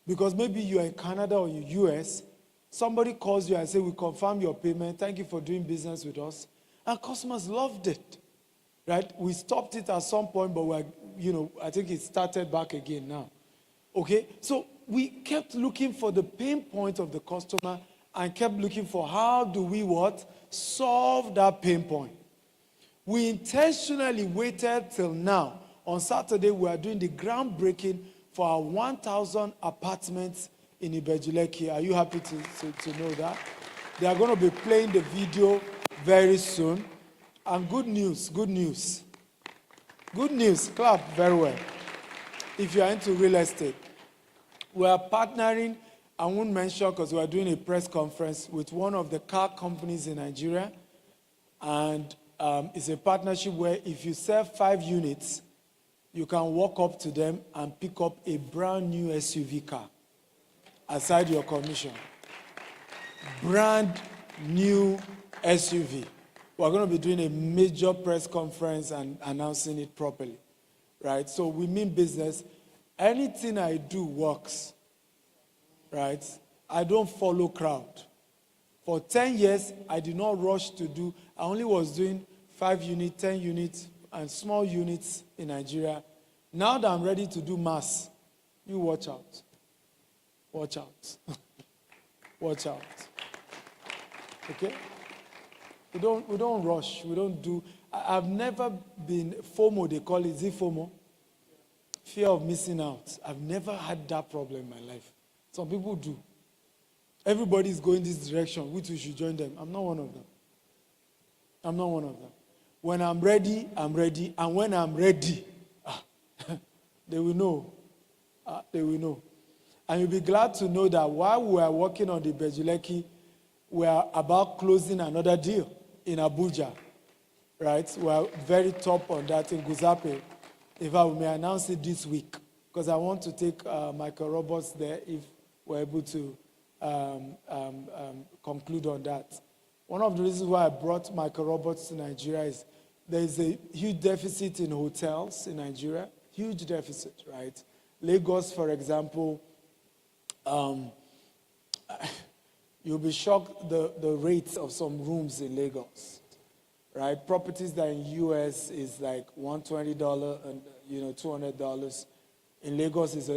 Because maybe you are in Canada or in US, somebody calls you and says, we confirm your payment, thank you for doing business with us. And customers loved it, right? We stopped it at some point, but I think it started back again now. Okay, so we kept looking for the pain point of the customer and kept looking for how do we solve that pain point. We intentionally waited till now. On Saturday, we are doing the groundbreaking for our 1,000 apartments in Ibejuleki. Are you happy to know that? They are going to be playing the video very soon. And good news, clap very well. If you are into real estate, we are partnering, I won't mention because we are doing a press conference with one of the car companies in Nigeria. And it's a partnership where if you sell 5 units, you can walk up to them and pick up a brand new SUV car aside your commission. Brand new SUV. We're going to be doing a major press conference and announcing it properly, right? So we mean business. Anything I do works, right? I don't follow crowd. For 10 years, I did not rush to do, I only was doing 5 units, 10 units, and small units in Nigeria. Now that I'm ready to do mass, you watch out. Watch out. Watch out. Okay? We don't rush. We don't do. I've never been FOMO, they call it. Is it FOMO? Fear of missing out. I've never had that problem in my life. Some people do. Everybody's going this direction. We too should join them. I'm not one of them. I'm not one of them. When I'm ready, I'm ready. And when I'm ready, they will know. They will know. And you'll be glad to know that while we are working on the Bejuleki, we are about closing another deal in Abuja. Right? We are very top on that in Guzape. In fact, we may announce it this week because I want to take micro robots there if we're able to conclude on that. One of the reasons why I brought micro robots to Nigeria is there is a huge deficit in hotels in Nigeria. Huge deficit, right? Lagos, for example, you'll be shocked the rates of some rooms in Lagos, right? Properties that in US is like $120 and $200. In Lagos is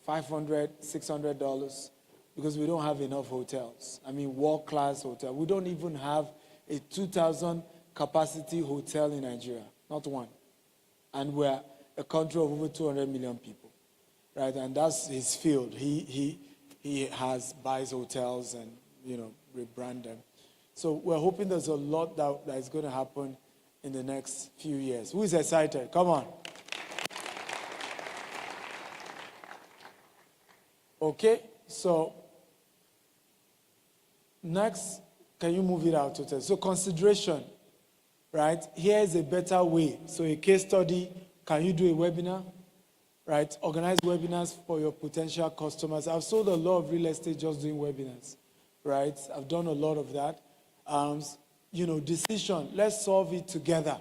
$500, $600 because we don't have enough hotels. I mean, world-class hotel. We don't even have a 2,000 capacity hotel in Nigeria, not one. And we're a country of over 200 million people, right? And that's his field. He buys hotels and, rebrand them. So we're hoping there's a lot that is going to happen in the next few years. Who is excited? Come on. Okay, so next, can you move it out? So consideration, right? Here is a better way. So a case study, can you do a webinar? Right? Organize webinars for your potential customers. I've sold a lot of real estate just doing webinars, right? I've done a lot of that. Decision, let's solve it together.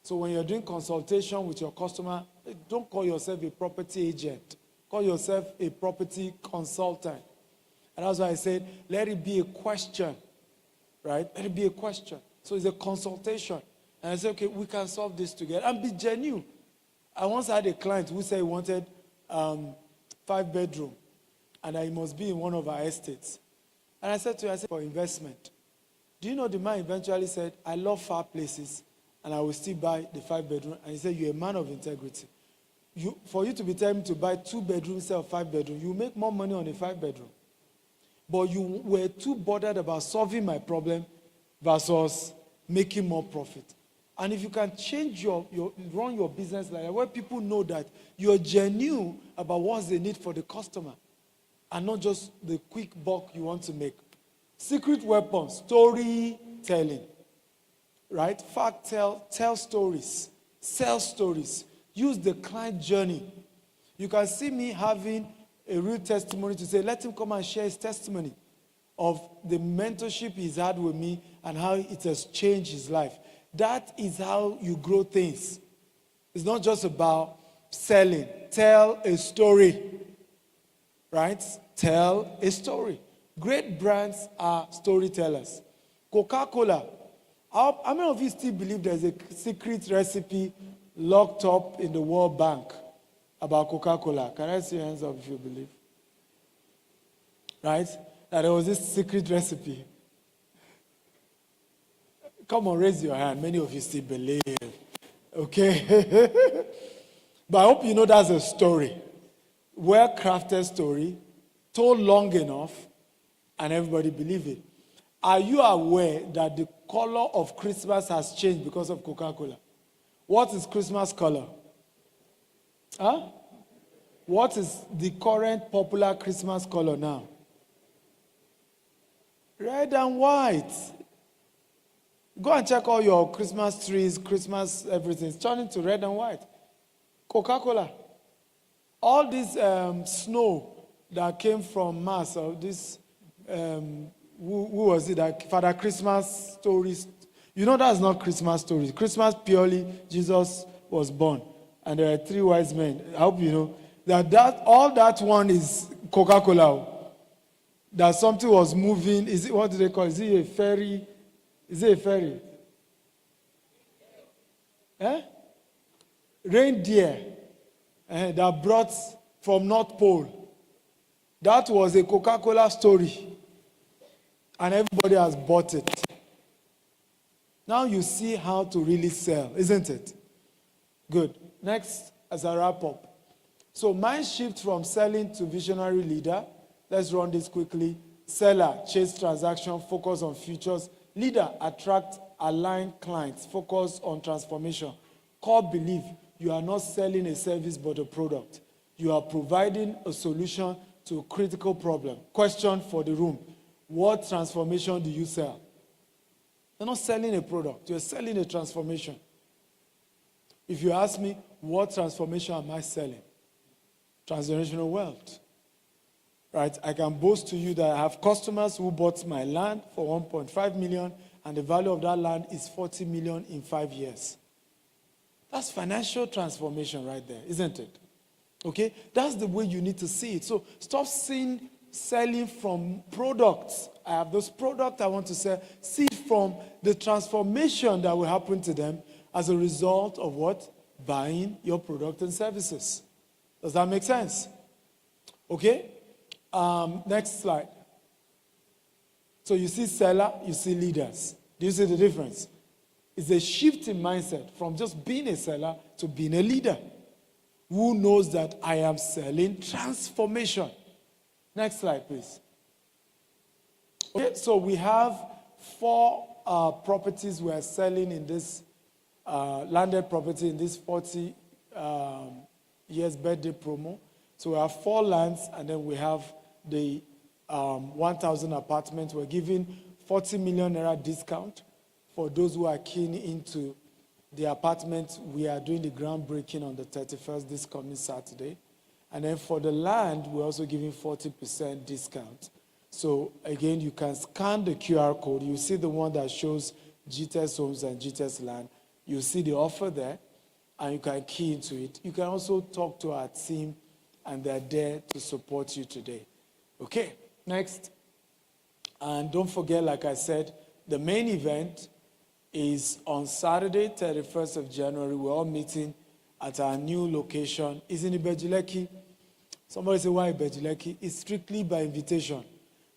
So when you're doing consultation with your customer, don't call yourself a property agent. Call yourself a property consultant. And that's why I said, let it be a question, right? Let it be a question. So it's a consultation. And I said, okay, we can solve this together. And be genuine. I once had a client who said he wanted 5-bedroom. And that he must be in one of our estates. And I said to him, for investment. Do you know the man eventually said, I love far places, and I will still buy the 5-bedroom. And he said, you're a man of integrity. For you to be telling me to buy 2 bedrooms instead of 5-bedroom, you make more money on a 5-bedroom. But you were too bothered about solving my problem versus making more profit. And if you can change run your business like that, where people know that you're genuine about what's the need for the customer and not just the quick buck you want to make. Secret weapon, storytelling, right? Fact tell stories, sell stories, use the client journey. You can see me having a real testimony to say, let him come and share his testimony of the mentorship he's had with me and how it has changed his life. That is how you grow things. It's not just about selling. Tell a story. right? Tell a story. Great brands are storytellers. Coca-Cola. How many of you still believe there's a secret recipe locked up in the World Bank about Coca-Cola? Can I see your hands up if you believe? Right? That there was this secret recipe. Come on, raise your hand. Many of you still believe. Okay? But I hope you know that's a story. Well-crafted story, told long enough, and everybody believe it. Are you aware that the color of Christmas has changed because of Coca-Cola? What is Christmas color? Huh? What is the current popular Christmas color now? Red and white. Go and check all your Christmas trees, Christmas everything. It's turning to red and white. Coca-Cola. All this snow that came from Mars, or this, who was it? That Father Christmas stories. You know that's not Christmas stories. Christmas purely, Jesus was born. And there are 3 wise men. I hope you know that all that one is Coca-Cola. That something was moving. Is it, what do they call it? Is it a ferry? Is it a ferry? Reindeer that brought from North Pole. That was a Coca-Cola story. And everybody has bought it. Now you see how to really sell, isn't it? Good. Next, as I wrap up. So mind shift from selling to visionary leader. Let's run this quickly. Seller, chase transaction, focus on futures. Leader, attract, align clients, focus on transformation. Core belief, you are not selling a service but a product. You are providing a solution to a critical problem. Question for the room. What transformation do you sell? You're not selling a product. You're selling a transformation. If you ask me, what transformation am I selling? Transformational wealth. Right? I can boast to you that I have customers who bought my land for 1.5 million, and the value of that land is 40 million in 5 years. That's financial transformation right there, isn't it? Okay? That's the way you need to see it. So stop selling from products. I have those products I want to sell. See it from the transformation that will happen to them as a result of what? Buying your product and services. Does that make sense? Okay? Next slide. So you see seller, you see leaders. Do you see the difference? It's a shift in mindset from just being a seller to being a leader who knows that I am selling transformation. Next slide, please. Okay, so we have 4 properties we are selling in this landed property in this 40 years birthday promo. So we have 4 lands, and then we have the 1,000 apartments. We're giving 40 million naira discount for those who are keen into the apartments. We are doing the groundbreaking on the 31st, this coming Saturday. And then for the land, we're also giving 40% discount. So again, you can scan the QR code. You see the one that shows GTS Homes and GTS Land. You see the offer there, and you can key into it. You can also talk to our team, and they're there to support you today. Okay, next. And don't forget, like I said, the main event is on Saturday, 31st of January. We're all meeting at our new location. It's in Ibejuleki. Somebody say, why Ibejuleki? It's strictly by invitation.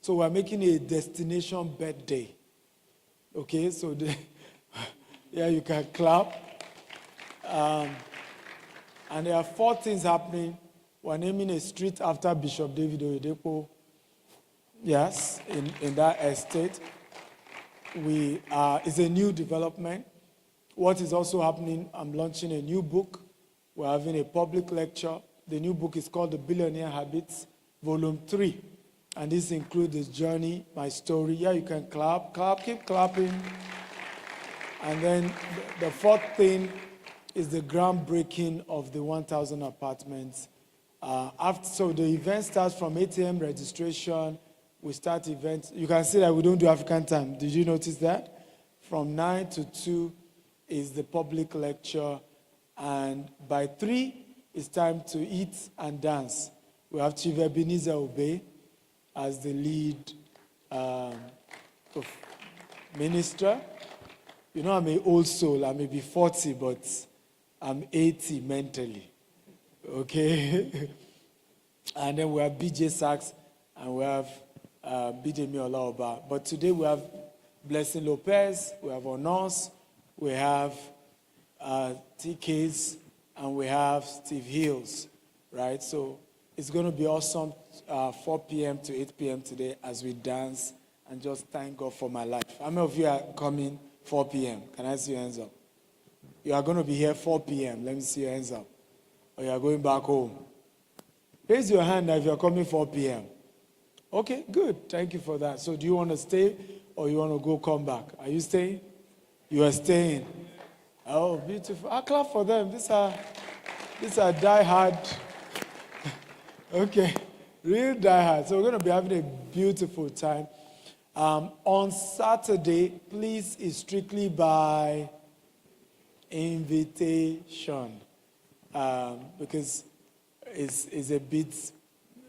So we're making a destination birthday. Okay, so yeah, you can clap. And there are 4 things happening. We're naming a street after Bishop David Oyedepo. Yes, in that estate. It's a new development. What is also happening, I'm launching a new book. We're having a public lecture. The new book is called The Billionaire Habits, Volume 3. And this includes this journey, my story. Yeah, you can clap, keep clapping. And then the 4th thing is the groundbreaking of the 1,000 apartments. So the event starts from 8 a.m. registration. We start events. You can see that we don't do African time. Did you notice that? From 9 to 2 is the public lecture. And by 3, it's time to eat and dance. We have Chief Ebenezer Obey as the lead minister. You know, I'm an old soul. I may be 40, but I'm 80 mentally. Okay? And then we have BJ Sachs and we have Bidemi Olaoba. But today we have Blessing Lopez, we have Onos, we have TKs, and we have Steve Hills, right? So it's going to be awesome 4 p.m. to 8 p.m. today as we dance and just thank God for my life. How many of you are coming 4 p.m.? Can I see your hands up? You are going to be here 4 p.m. Let me see your hands up. Or you are going back home. Raise your hand if you are coming 4 p.m. Okay, good. Thank you for that. So do you want to stay or you want to go come back? Are you staying? You are staying. Oh, beautiful. I'll clap for them. These are die-hard. Okay, real die-hard. So we're going to be having a beautiful time. On Saturday, please, is strictly by invitation. Because it's a bit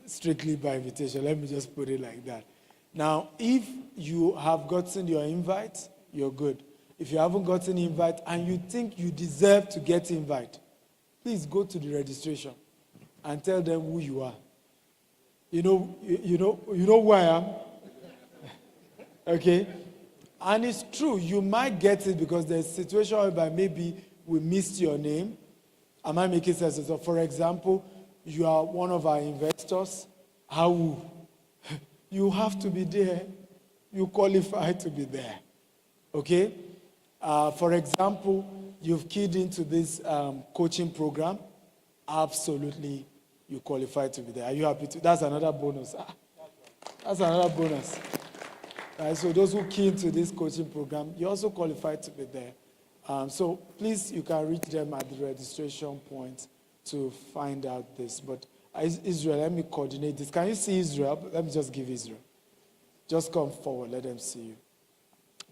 strictly by invitation. Let me just put it like that. Now, if you have gotten your invite, you're good. If you haven't gotten invite and you think you deserve to get invite, please go to the registration and tell them who you are. You know who I am? Okay? And it's true, you might get it because there's a situation whereby maybe we missed your name. Am I making sense? So, for example, you are one of our investors. How? You have to be there. You qualify to be there. Okay? For example, you've keyed into this coaching program. Absolutely, you qualify to be there. Are you happy to? That's another bonus. That's another bonus. So those who key into this coaching program, you also qualify to be there. So please, you can reach them at the registration point to find out this. But Israel, let me coordinate this. Can you see Israel? Let me just give Israel. Just come forward. Let them see you.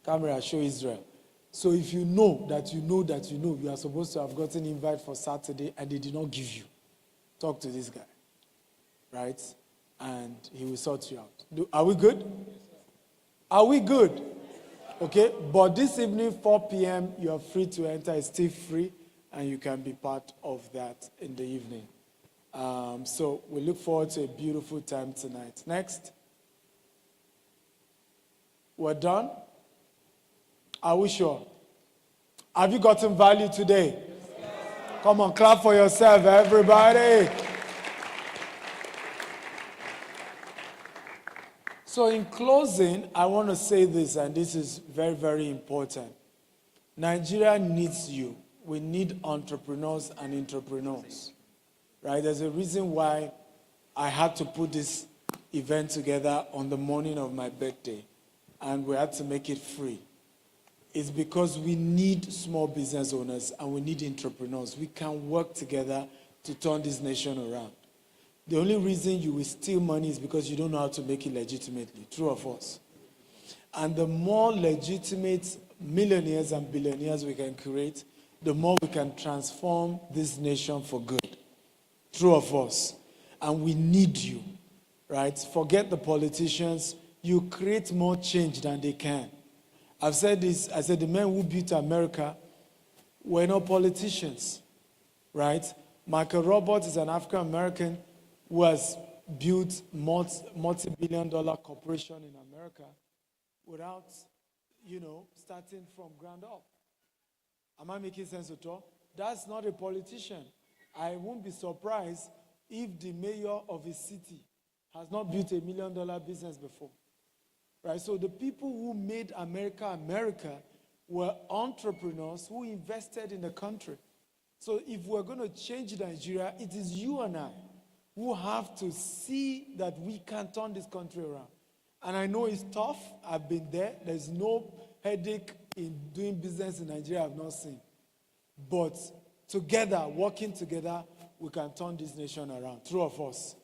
Camera, show Israel. So if you know that you are supposed to have gotten an invite for Saturday and they did not give you, talk to this guy, right? And he will sort you out. Are we good? Are we good? Okay, but this evening, 4 p.m., you are free to enter. It's still free, and you can be part of that in the evening. So we look forward to a beautiful time tonight. Next. We're done? Are we sure? Have you gotten value today? Yes. Come on, clap for yourself, everybody. So in closing, I want to say this, and this is very, very important. Nigeria needs you. We need entrepreneurs and entrepreneurs. Right? There's a reason why I had to put this event together on the morning of my birthday, and we had to make it free. It's because we need small business owners and we need entrepreneurs. We can work together to turn this nation around. The only reason you will steal money is because you don't know how to make it legitimately. True or false? And the more legitimate millionaires and billionaires we can create, the more we can transform this nation for good. True or false? And we need you, right? Forget the politicians. You create more change than they can. I've said this. I said the men who built America were not politicians, right? Michael Roberts is an African American who has built multi-billion-dollar corporation in America without, starting from ground up. Am I making sense at all? That's not a politician. I won't be surprised if the mayor of a city has not built $1 million business before. Right? So the people who made America America were entrepreneurs who invested in the country. So if we're going to change Nigeria, it is you and I who have to see that we can turn this country around. And I know it's tough. I've been there. There's no headache in doing business in Nigeria I've not seen. But together, working together, we can turn this nation around. True of us.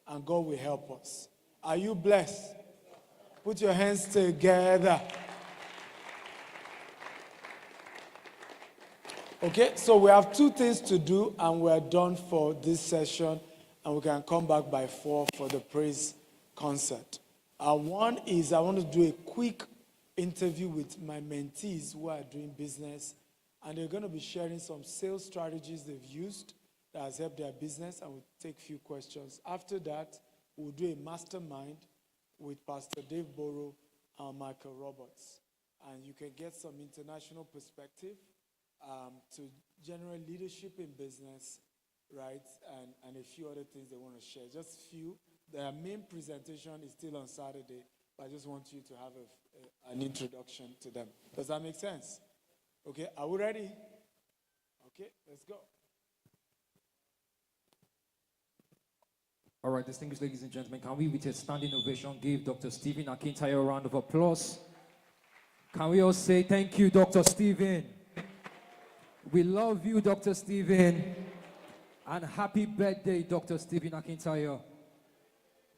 And God will help us. Are you blessed? Put your hands together. Okay, so we have 2 things to do and we're done for this session. and we can come back by 4 for the praise concert. One is I want to do a quick interview with my mentees who are doing business, and they're going to be sharing some sales strategies they've used that has helped their business, and we'll take a few questions. After that, we'll do a mastermind with Pastor Dave Borrow and Michael Roberts. And you can get some international perspective to general leadership in business, right? And a few other things they want to share. Just a few. Their main presentation is still on Saturday, but I just want you to have an introduction to them. Does that make sense? Okay, are we ready? Okay, let's go. All right, distinguished ladies and gentlemen, can we, with a standing ovation, give Dr. Stephen Akintayo a round of applause? Can we all say thank you, Dr. Stephen? We love you, Dr. Stephen. And happy birthday, Dr. Stephen Akintayo.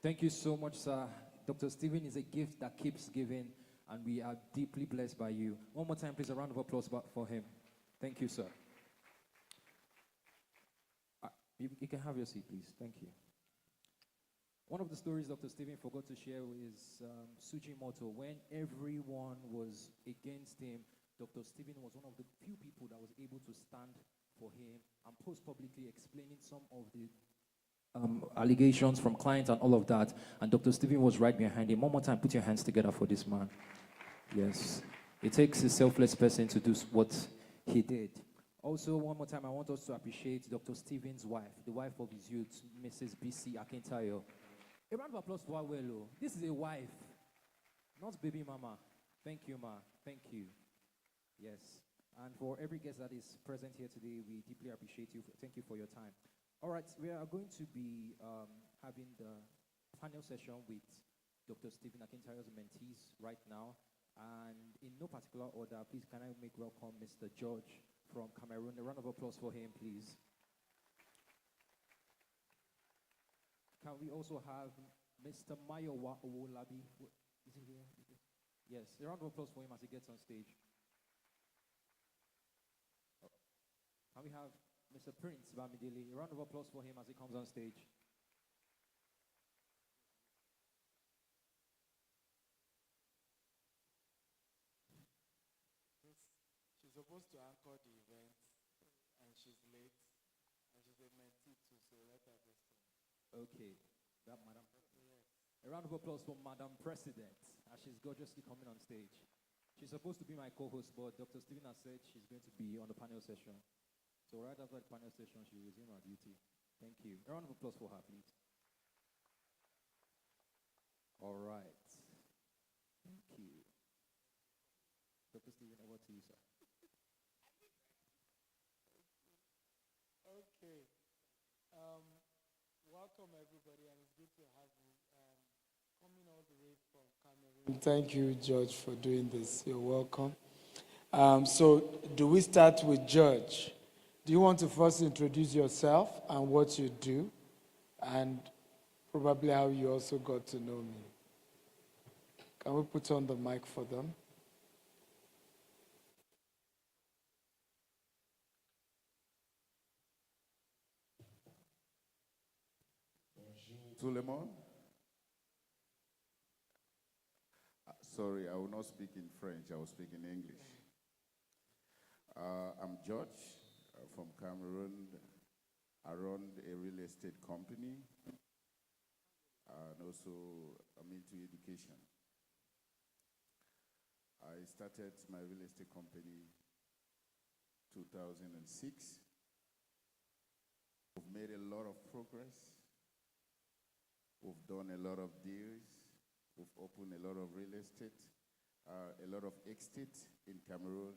Thank you so much, sir. Dr. Stephen is a gift that keeps giving, and we are deeply blessed by you. One more time, please, a round of applause for him. Thank you, sir. You can have your seat, please. Thank you. One of the stories Dr. Stephen forgot to share is Sujimoto. When everyone was against him, Dr. Stephen was one of the few people that was able to stand for him and post publicly explaining some of the allegations from clients and all of that. And Dr. Stephen was right behind him. One more time, put your hands together for this man. Yes. It takes a selfless person to do what he did. Also, one more time, I want us to appreciate Dr. Stephen's wife, the wife of his youth, Mrs. B.C. Akintayo. A round of applause for her. Well, this is a wife, not baby mama. Thank you, ma. Thank you. Yes. And for every guest that is present here today, we deeply appreciate you. Thank you for your time. All right, we are going to be having the panel session with Dr. Stephen Akintayo's mentees right now. And in no particular order, please can I make welcome Mr. George from Cameroon. A round of applause for him, please. Can we also have Mr. Mayowa Owolabi? Is he here? Yes, a round of applause for him as he gets on stage. Can we have Mr. Prince Bamidele? A round of applause for him as he comes on stage. She's supposed to anchor the event, and she's late, and she's a mentee too, so let her just. Okay, that Madam President. Yes. A round of applause for Madam President as she's gorgeously coming on stage. She's supposed to be my co-host, but Dr. Stephen has said she's going to be on the panel session. So right after the panel session, she'll resume her duty. Thank you. A round of applause for her, please. All right. Thank you. Dr. Stephen, over to you, sir. Okay. Welcome, everybody, and it's good to have you. Coming all the way from Cameroon. Thank you, George, for doing this. You're welcome. So, do we start with George? Do you want to first introduce yourself and what you do, and probably how you also got to know me? Can we put on the mic for them? Suleiman? Sorry, I will not speak in French. I will speak in English. I'm George from Cameroon. I run a real estate company, and also I'm into education. I started my real estate company 2006. We've made a lot of progress. We've done a lot of deals. We've opened a lot of real estate, a lot of estate in Cameroon.